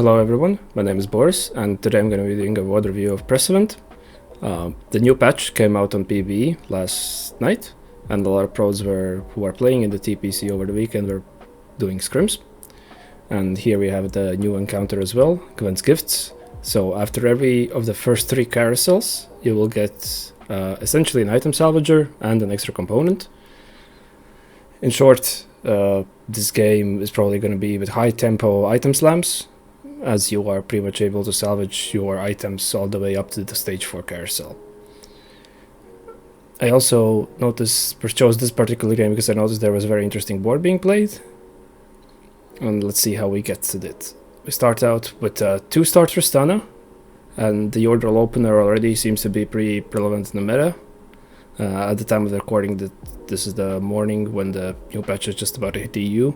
Hello everyone, my name is Boris, and today I'm going to be doing a WOD review of Presivent. The new patch came out on PvE last night, and a lot of pros who are playing in the TPC over the weekend were doing scrims. And here we have the new encounter as well, Gwent's Gifts. So after every of the first 3 carousels, you will get essentially an item salvager and an extra component. In short, this game is probably going to be with high tempo item slams, as you are pretty much able to salvage your items all the way up to the stage 4 carousel. I also chose this particular game because I noticed there was a very interesting board being played. And let's see how we get to it. We start out with 2-star Tristana, and the Yordle opener already seems to be pretty relevant in the meta. At the time of the recording, this is the morning when the new patch is just about to hit the EU.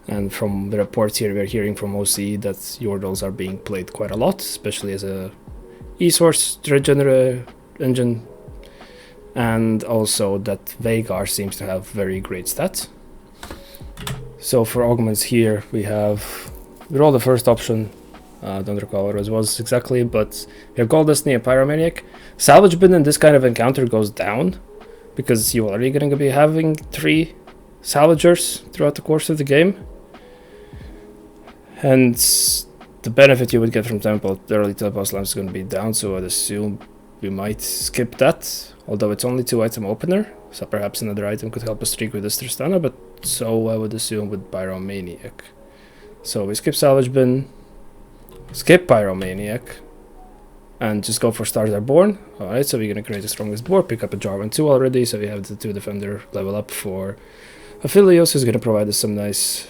And from the reports here, we're hearing from OC that Yordles are being played quite a lot, especially as a e-source regenerator engine. And also that Veigar seems to have very great stats. So for augments here, we roll the first option. Don't recall what it was exactly, but we have Gold Destiny and Pyromaniac. Salvage bin in this kind of encounter goes down, because you're already going to be having 3 salvagers throughout the course of the game. And the benefit you would get from early tempo slams is going to be down, so I'd assume we might skip that, although it's only 2 item opener, so perhaps another item could help us streak with this Tristana, but so I would assume with Pyromaniac. So we skip Salvage Bin, skip Pyromaniac, and just go for Stars Are Born. Alright, so we're going to create the strongest board, pick up a Jarvan 2 already, so we have the 2 defender level up for Aphelios, who's going to provide us some nice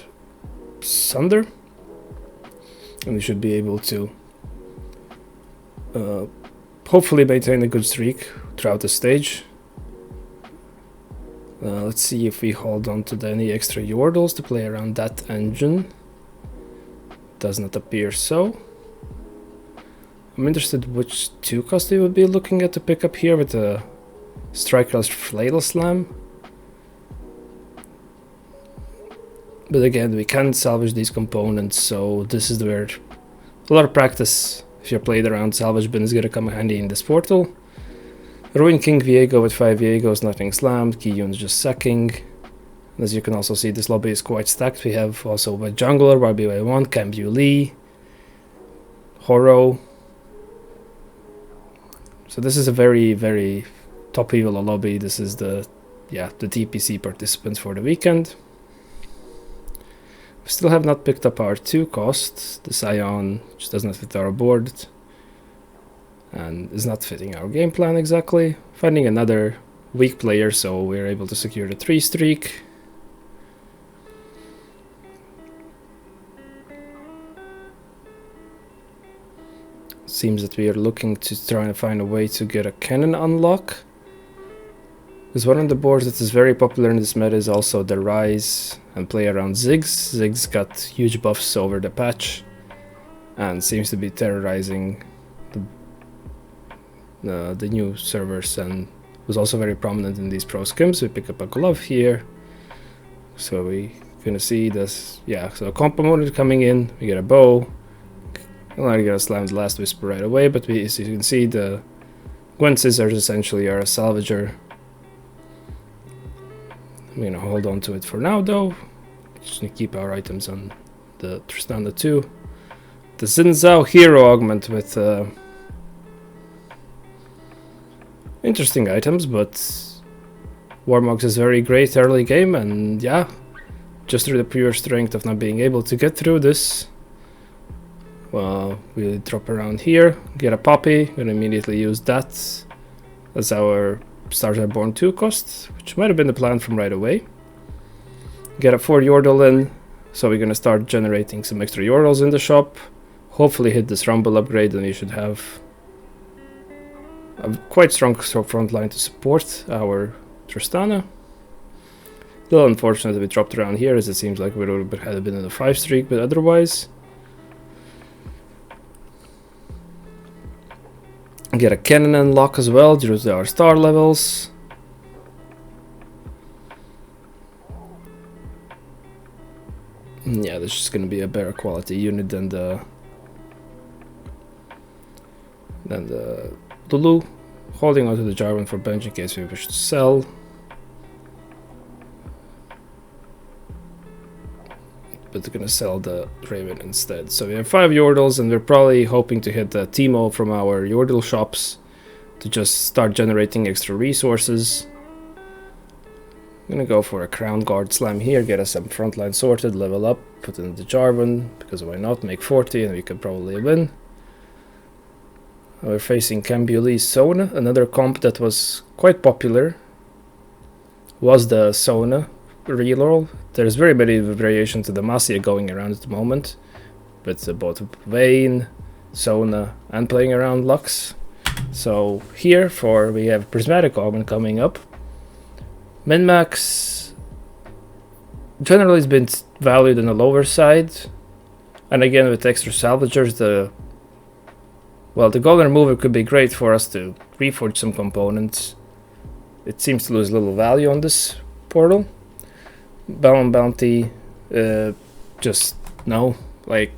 Sunder. And we should be able to hopefully maintain a good streak throughout the stage. Let's see if we hold on to any extra Yordles to play around that engine. Does not appear so. I'm interested which 2 cost we would be looking at to pick up here with the Striker's Flail Slam. But again, we can salvage these components, so this is where a lot of practice, if you're played around Salvage Bin, is going to come handy in this portal. Ruin King Viego with 5 Viegos, nothing slammed, Kiyun's just sacking. As you can also see, this lobby is quite stacked. We have also a Jungler, YBY1, Cambu Lee, Horo. So this is a very, very top level lobby. This is the TPC participants for the weekend. We still have not picked up our 2 cost. The Scion just does not fit our board and is not fitting our game plan exactly. Finding another weak player, so we're able to secure the 3 streak. Seems that we are looking to try and find a way to get a cannon unlock. Because one of the boards that is very popular in this meta is also the Ryze and play around Ziggs. Ziggs got huge buffs over the patch and seems to be terrorizing the new servers, and was also very prominent in these pro scrims. We pick up a glove here, so we're gonna see this. So a component coming in, we get a bow. I'm not gonna slam the last whisper right away, but as you can see, the Gwent Scissors essentially are a salvager. I'm gonna hold on to it for now though. Just gonna keep our items on the Tristana 2. The Xin Zhao Hero augment with interesting items, but Warmogs is very great early game, and just through the pure strength of not being able to get through this, well, we drop around here, get a Poppy, gonna immediately use that as our Stars Are Born 2 cost, which might have been the plan from right away. Get a 4 Yordle in, so we're gonna start generating some extra Yordles in the shop. Hopefully hit this Rumble upgrade, and we should have a quite strong front line to support our Tristana. A little unfortunate that we dropped around here, as it seems like we would have been in a 5 streak, but otherwise. Get a cannon unlock as well due to our star levels. Yeah, this is going to be a better quality unit than the Then the Lulu, holding onto the Jarvan for bench in case we wish to sell. But they're gonna sell the Raven instead. So we have 5 Yordles, and we're probably hoping to hit the Teemo from our Yordle shops to just start generating extra resources. I'm gonna go for a Crown Guard Slam here, get us some frontline sorted, level up, put in the Jarvan, because why not, make 40 and we could probably win. We're facing Cambuli's Sona, another comp that was quite popular. Was the Sona reroll. There's very many variations of the Masia going around at the moment, with both Vayne, Sona, and playing around Lux. So here we have Prismatic Augment coming up. Min-max generally has been valued on the lower side, and again with extra salvagers, the golden remover could be great for us to reforge some components. It seems to lose a little value on this portal. Bounty, just no. Like,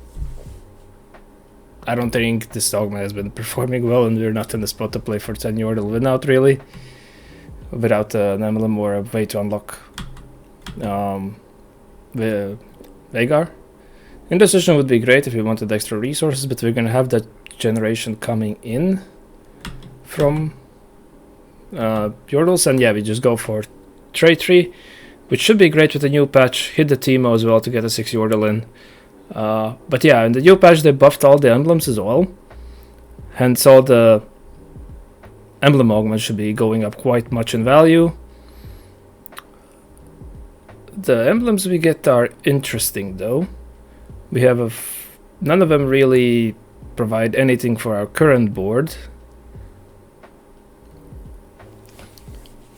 I don't think this dogma has been performing well, and we're not in the spot to play for 10 Yordle win-out really, without an emblem or a way to unlock the Veigar. Indecision would be great if we wanted extra resources, but we're gonna have that generation coming in from Yordles, and yeah, we just go for Trade Tree, which should be great with the new patch. Hit the Teemo as well to get a 6 Yordle in. But yeah, in the new patch they buffed all the emblems as well, hence all the emblem augments should be going up quite much in value. The emblems we get are interesting though. We have none of them really provide anything for our current board.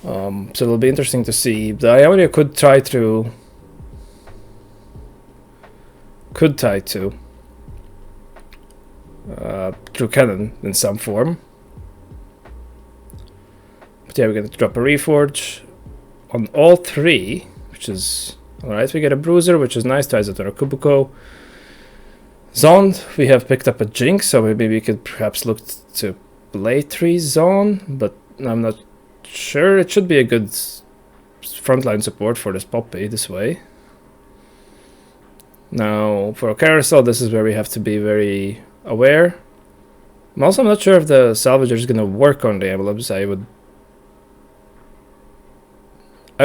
So it'll be interesting to see. The Ionia could tie to through cannon in some form. But yeah, we're gonna drop a Reforge on all 3, which is alright. We get a Bruiser, which is nice, ties it to our Kubuko. Zond, we have picked up a Jinx, so maybe we could perhaps look to play 3 Zone, but I'm not sure. It should be a good frontline support for this Poppy this way. Now, for a Carousel, this is where we have to be very aware. I'm not sure if the Salvager is going to work on the emblems. I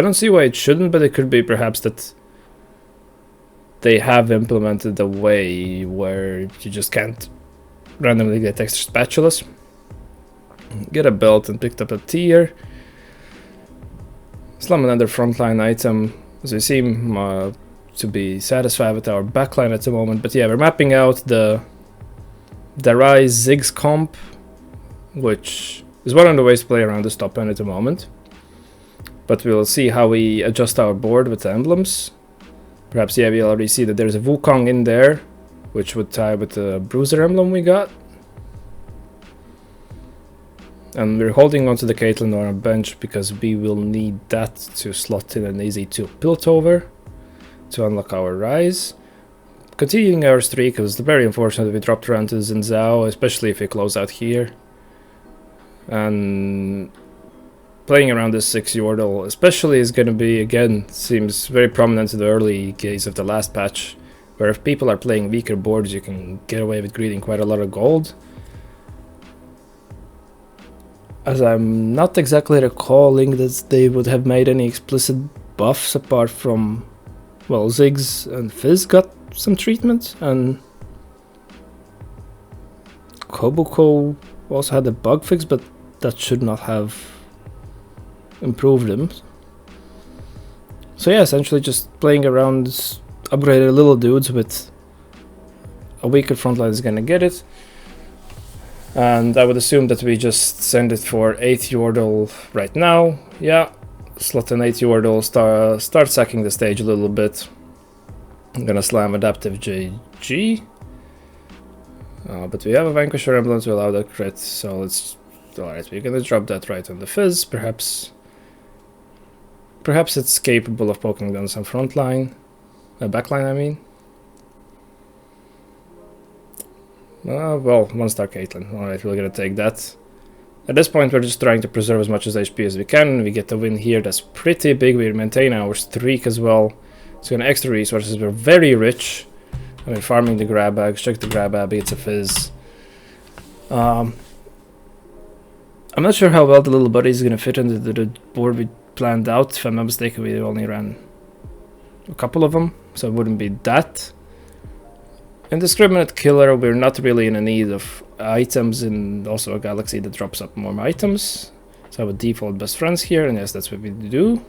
don't see why it shouldn't, but it could be perhaps that they have implemented a way where you just can't randomly get extra spatulas. Get a belt and picked up a tier. Slum another frontline item, as we seem to be satisfied with our backline at the moment. But yeah, we're mapping out the Ryze Ziggs comp, which is one of the ways to play around this top end at the moment. But we'll see how we adjust our board with the emblems. Perhaps, yeah, we already see that there's a Wukong in there, which would tie with the Bruiser emblem we got. And we're holding onto the Caitlyn on our bench because we will need that to slot in an easy 2 Piltover to unlock our Ryze. Continuing our streak, it was very unfortunate that we dropped around to Xin Zhao, especially if we close out here. And playing around this 6 Yordle especially is going to be, again, seems very prominent in the early days of the last patch, where if people are playing weaker boards you can get away with greeting quite a lot of gold. As I'm not exactly recalling that they would have made any explicit buffs apart from, well, Ziggs and Fizz got some treatment, and Kobuko also had a bug fix, but that should not have improved them. So yeah, essentially just playing around upgraded little dudes with a weaker frontline is gonna get it. And I would assume that we just send it for 8 Yordle right now. Yeah, slot an 8 Yordle, start sacking the stage a little bit. I'm gonna slam Adaptive JG. But we have a Vanquisher emblem to allow that crit, so let's... Alright, we're gonna drop that right on the Fizz. Perhaps it's capable of poking down some frontline. Backline, I mean. Well, 1-star Caitlyn. Alright, we're gonna take that. At this point, we're just trying to preserve as much as HP as we can. We get a win here that's pretty big. We maintain our streak as well. So we got extra resources. We're very rich. We're farming the grab bags. Check the grab bag. It's a fizz. I'm not sure how well the little buddy is gonna fit into the board we planned out. If I'm not mistaken, we only ran a couple of them, so it wouldn't be that. Indiscriminate killer, we're not really in a need of items, and also a galaxy that drops up more items. So I would default best friends here, and yes, that's what we do.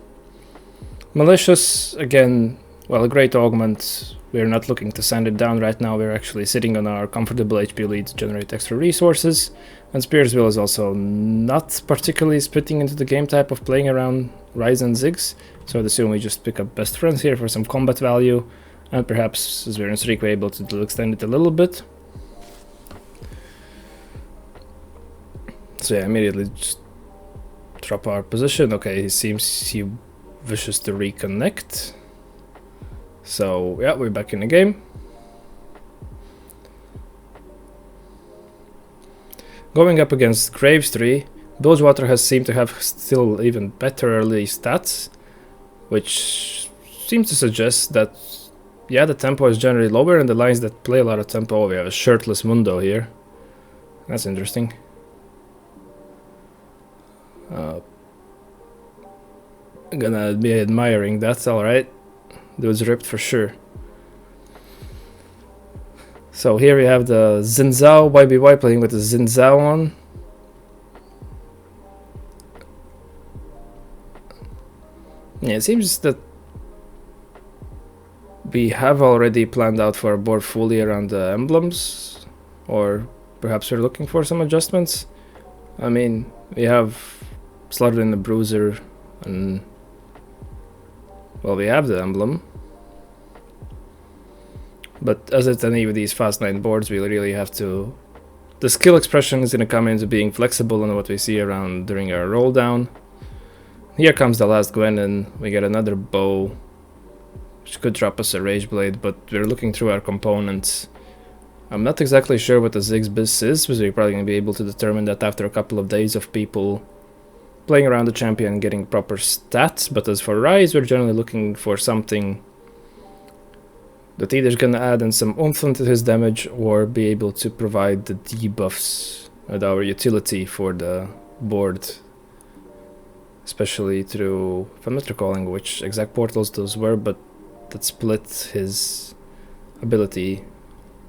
Malicious, again, well, a great augment. We're not looking to send it down right now. We're actually sitting on our comfortable HP lead to generate extra resources. And Spear's Will is also not particularly fitting into the game type of playing around Ryze and Ziggs. So I'd assume we just pick up best friends here for some combat value. And perhaps, as we're in streak, we're able to extend it a little bit. So yeah, immediately just drop our position. Okay, he seems he wishes to reconnect. So yeah, we're back in the game. Going up against Graves 3, Bilgewater has seemed to have still even better early stats, which seems to suggest that, yeah, the tempo is generally lower, and the lines that play a lot of tempo, we have a shirtless Mundo here. That's interesting. I'm gonna be admiring that, alright. Dude's ripped for sure. So here we have the Xin Zhao YBY playing with the Xin Zhao on. Yeah, it seems that we have already planned out for a board fully around the emblems, or perhaps we're looking for some adjustments. I mean, we have slotted in the bruiser, and well, we have the emblem. But as it's any of these fast 9 boards, we really have to... The skill expression is going to come into being flexible on what we see around during our roll down. Here comes the last Gwen, and we get another bow, which could drop us a Rage Blade, but we're looking through our components. I'm not exactly sure what the Ziggs Biz is, because we're probably going to be able to determine that after a couple of days of people playing around the champion and getting proper stats. But as for Ryze, we're generally looking for something that either is going to add in some oomph into his damage or be able to provide the debuffs at our utility for the board. Especially through, if I'm not recalling which exact portals those were, but that split his ability.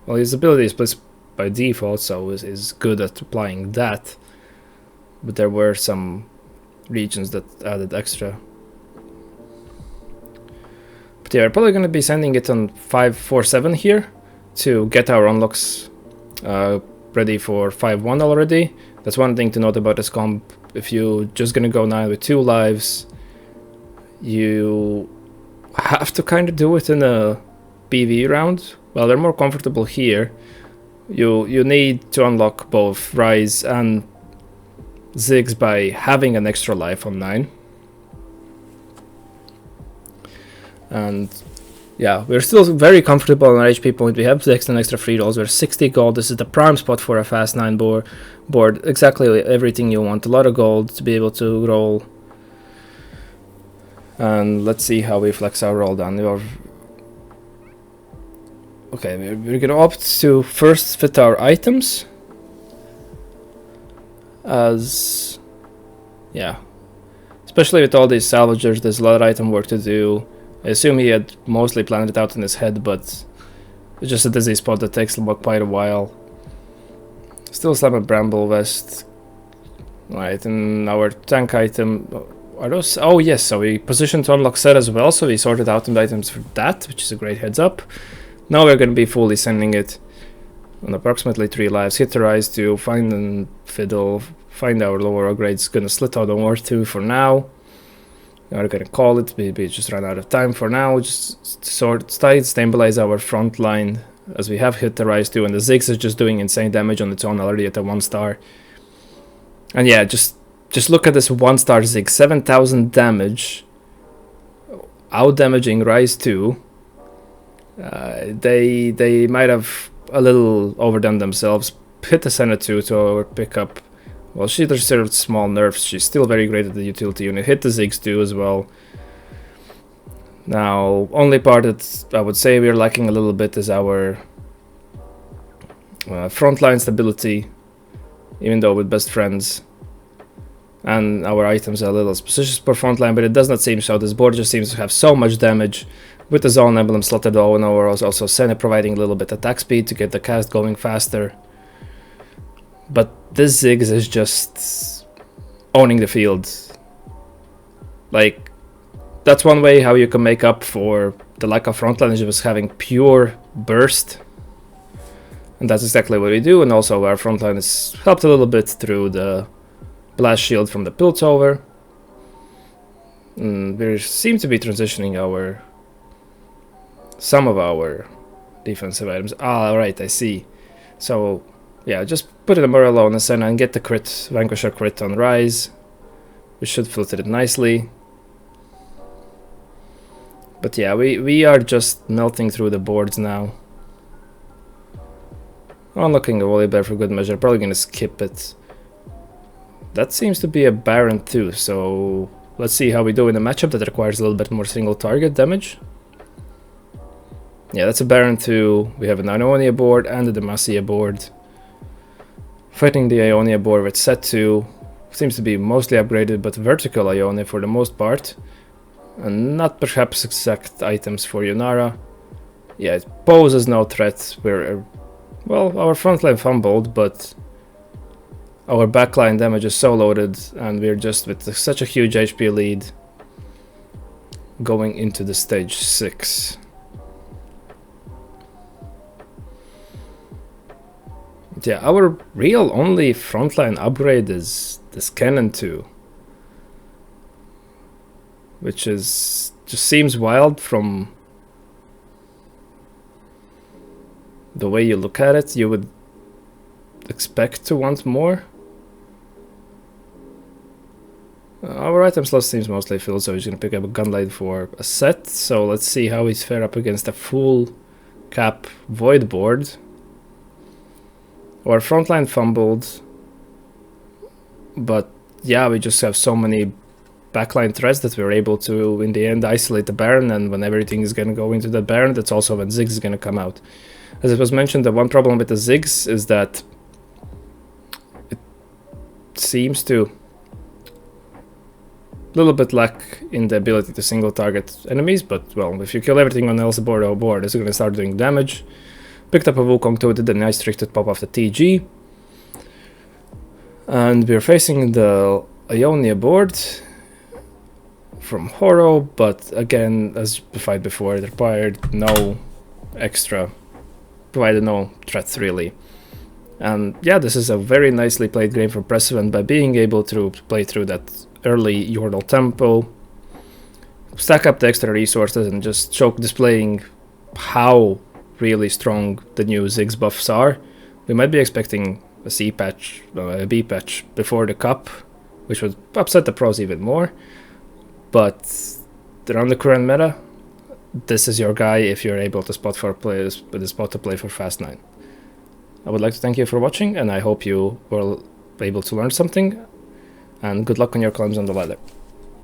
Well, his ability is split by default, so is good at applying that. But there were some regions that added extra. But yeah, we're probably going to be sending it on 5-4-7 here to get our unlocks ready for 5-1 already. That's one thing to note about this comp. If you're just going to go now with 2 lives, you have to kind of do it in a PV round. Well, they're more comfortable here. You need to unlock both Ryze and Ziggs by having an extra life on 9. And yeah, we're still very comfortable on our HP point. We have Ziggs and extra free rolls. We're 60 gold. This is the prime spot for a fast 9 board. Exactly everything you want. A lot of gold to be able to roll. And let's see how we flex our roll down. Okay, we're gonna opt to first fit our items. As yeah, especially with all these salvagers, there's a lot of item work to do. I assume he had mostly planned it out in his head, but it's just a dizzy spot that takes quite a while. Still slam a Bramble Vest. Right, and our tank item, are those? Oh yes, so we positioned to unlock set as well, so we sorted out the items for that, which is a great heads up. Now we're going to be fully sending it on approximately 3 lives. Hit the Ryze to find and fiddle, find our lower grades. Gonna slit out the War 2 for now. We're gonna call it, maybe just run out of time for now. Just stabilize our front line as we have hit the Ryze 2, and the Ziggs is just doing insane damage on its own already at a 1-star. And yeah, just look at this 1-star Ziggs, 7,000 damage, out damaging Ryze 2. They might have a little overdone themselves. Hit the Senna 2 to pick up. Well, she deserved small nerfs. She's still very great at the utility unit. Hit the Ziggs 2 as well. Now, only part that I would say we're lacking a little bit is our frontline stability, even though with best friends. And our items are a little suspicious per frontline, but it does not seem so. This board just seems to have so much damage. With the zone emblem slotted over, also Senna providing a little bit attack speed to get the cast going faster. But this Ziggs is just owning the field. Like, that's one way how you can make up for the lack of frontline, is just having pure burst. And that's exactly what we do, and also our frontline is helped a little bit through the blast shield from the Piltover. We seem to be transitioning some of our defensive items. Ah, right, I see. So, yeah, just put it in Morello on the Senna and get the crit, Vanquisher crit on Ryze. We should filter it nicely. But yeah, we are just melting through the boards now. Unlocking a Volibear for good measure, probably gonna skip it. That seems to be a Baron too, so let's see how we do in a matchup that requires a little bit more single target damage. Yeah, that's a Baron 2. We have an Ionia board and a Demacia board. Fighting the Ionia board with set 2. Seems to be mostly upgraded, but vertical Ionia for the most part. And not perhaps exact items for Yunara. Yeah, it poses no threat. Well, our frontline fumbled, but our backline damage is so loaded, and we're just with such a huge HP lead going into the stage 6. Yeah, our real only frontline upgrade is this Cannon 2, which is just seems wild from the way you look at it. You would expect to want more. Our item slot seems mostly filled, so he's gonna pick up a Gunlight for a set. So let's see how he's fair up against a full cap Void board. Our frontline fumbled, but yeah, we just have so many backline threats that we're able to, in the end, isolate the Baron, and when everything is gonna go into the Baron, that's also when Ziggs is gonna come out. As it was mentioned, the one problem with the Ziggs is that it seems to a little bit lack in the ability to single target enemies, but well, if you kill everything on else board, it's gonna start doing damage. Picked up a Wukong 2, did a nice trick to pop off the TG. And we're facing the Ionia board from Horo, but again, as the fight before, it required no extra, provided no threats really. And yeah, this is a very nicely played game for Presivent by being able to play through that early Yordle tempo, stack up the extra resources, and just displaying how really strong the new Ziggs buffs are. We might be expecting a C patch, a B patch before the cup, which would upset the pros even more. But around the current meta, this is your guy if you're able to spot for players with a spot to play for Fast 9. I would like to thank you for watching, and I hope you were able to learn something, and good luck on your climbs on the ladder.